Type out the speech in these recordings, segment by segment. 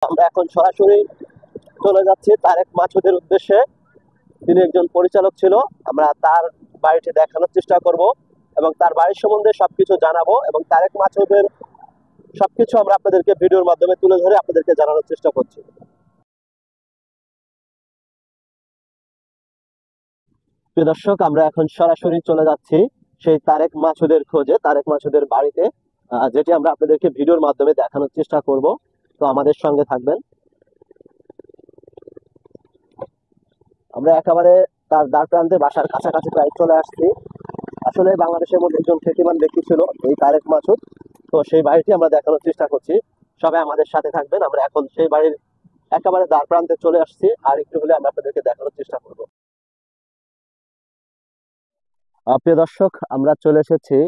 আমরা এখন সরাসরি চলে যাচ্ছি তারেক মাসুদের উদ্দেশ্যে। তিনি একজন পরিচালক ছিল। আমরা তার বাড়িটি দেখানোর চেষ্টা করব এবং তার বাড়ির সম্বন্ধে সবকিছু জানাবো এবং তারেক মাসুদের সবকিছু আমরা আপনাদেরকে ভিডিওর মাধ্যমে তুলে ধরে আপনাদেরকে জানানোর চেষ্টা করছি। প্রিয় দর্শক, আমরা এখন সরাসরি চলে যাচ্ছি সেই তারেক মাসুদের খোঁজে, তারেক মাসুদের বাড়িতে, যেটি আমরা আপনাদেরকে ভিডিওর মাধ্যমে দেখানোর চেষ্টা করব। তো আমাদের সঙ্গে থাকবেন। আমরা একেবারে তার দ্বার প্রান্তে বাসার কাছাকাছি প্রায় চলে আসছি। আসলে বাংলাদেশের মধ্যে একজন খ্যাতিমান ব্যক্তি ছিল এই তারেক মাসুদ। তো সেই বাড়িটি আমরা দেখানোর চেষ্টা করছি। সবাই আমাদের সাথে থাকবেন। আমরা এখন সেই বাড়ির একেবারে দ্বার প্রান্তে চলে আসছি, আর একটু হলে আমরা আপনাদেরকে দেখানোর চেষ্টা করব। প্রিয় দর্শক, আমরা চলে এসেছি।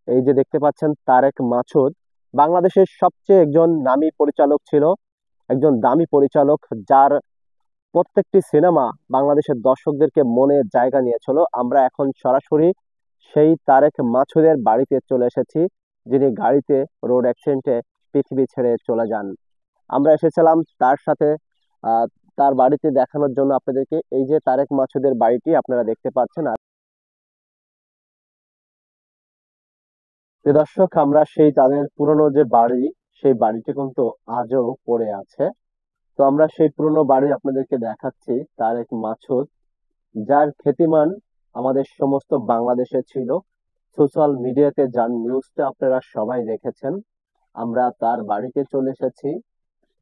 এই যে দেখতে পাচ্ছেন তারেক মাসুদ বাংলাদেশের সবচেয়ে একজন নামী পরিচালক ছিল, একজন দামি পরিচালক, যার প্রত্যেকটি সিনেমা বাংলাদেশের দর্শকদেরকে মনে জায়গা নিয়েছিল। আমরা এখন সরাসরি সেই তারেক মাসুদের বাড়িতে চলে এসেছি, যিনি গাড়িতে রোড অ্যাক্সিডেন্টে পৃথিবী ছেড়ে চলে যান। আমরা এসেছিলাম তার সাথে আহ তার বাড়িতে দেখানোর জন্য আপনাদেরকে। এই যে তারেক মাসুদের বাড়িটি আপনারা দেখতে পাচ্ছেন। আর প্রিয় দর্শক, আমরা সেই তাদের পুরনো যে বাড়ি, সেই বাড়িটি কিন্তু আজও পড়ে আছে। তো আমরা সেই পুরনো বাড়ি আপনাদেরকে দেখাচ্ছি। তারেক মাসুদ, যার খ্যাতিমান আমাদের সমস্ত বাংলাদেশে ছিল। সোশ্যাল মিডিয়াতে যার নিউজটা আপনারা সবাই দেখেছেন। আমরা তার বাড়িতে চলে এসেছি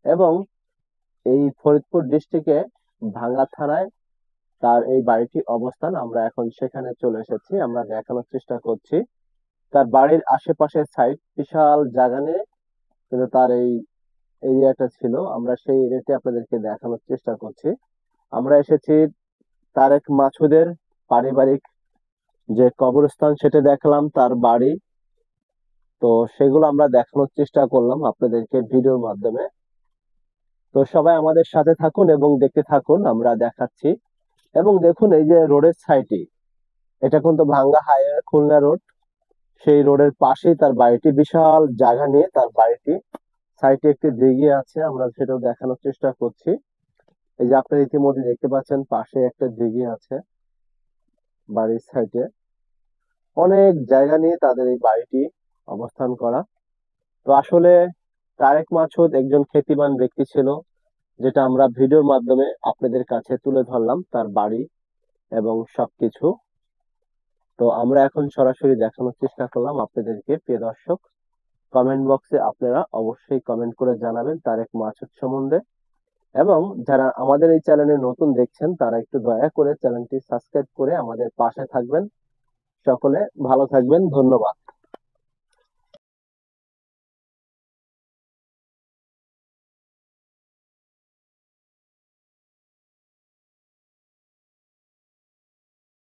এবং এই ফরিদপুর ডিস্ট্রিক্টে ভাঙ্গা থানায় তার এই বাড়িটি অবস্থান। আমরা এখন সেখানে চলে এসেছি, আমরা দেখানোর চেষ্টা করছি। তার বাড়ির আশেপাশের সাইড বিশাল জায়গা নিয়ে কিন্তু তার এই এরিয়াটা ছিল। আমরা সেই এরিয়াটি আপনাদেরকে দেখানোর চেষ্টা করছি। আমরা এসেছি তারেক মাসুদের পারিবারিক যে কবরস্থান, সেটা দেখলাম, তার বাড়ি। তো সেগুলো আমরা দেখানোর চেষ্টা করলাম আপনাদেরকে ভিডিওর মাধ্যমে। তো সবাই আমাদের সাথে থাকুন এবং দেখতে থাকুন, আমরা দেখাচ্ছি। এবং দেখুন, এই যে রোডের সাইডে, এটা কিন্তু ভাঙ্গা হাইওয়ে খুলনা রোড। সেই রোডের পাশেই তার বাড়িটি, বিশাল জায়গা নিয়ে তার বাড়িটি। সাইডে একটি দিঘি আছে, আমরা সেটাও দেখানোর চেষ্টা করছি। এই যে আপনারা ইতিমধ্যে দেখতে পাচ্ছেন পাশে একটা দিঘি আছে বাড়ির সাইডে। অনেক জায়গা নিয়ে তাদের এই বাড়িটি অবস্থান করা। তো আসলে তারেক মাসুদ একজন খ্যাতিমান ব্যক্তি ছিল, যেটা আমরা ভিডিওর মাধ্যমে আপনাদের কাছে তুলে ধরলাম, তার বাড়ি এবং সবকিছু। তো আমরা এখন সরাসরি দেখানোর চেষ্টা করলাম আপনাদেরকে। প্রিয় দর্শক, কমেন্ট বক্সে আপনারা অবশ্যই কমেন্ট করে জানাবেন তারেক মাসুদ সম্বন্ধে। এবং যারা আমাদের এই চ্যানেলে নতুন দেখছেন, তারা একটু দয়া করে চ্যানেলটি সাবস্ক্রাইব করে আমাদের পাশে থাকবেন। সকলে ভালো থাকবেন, ধন্যবাদ।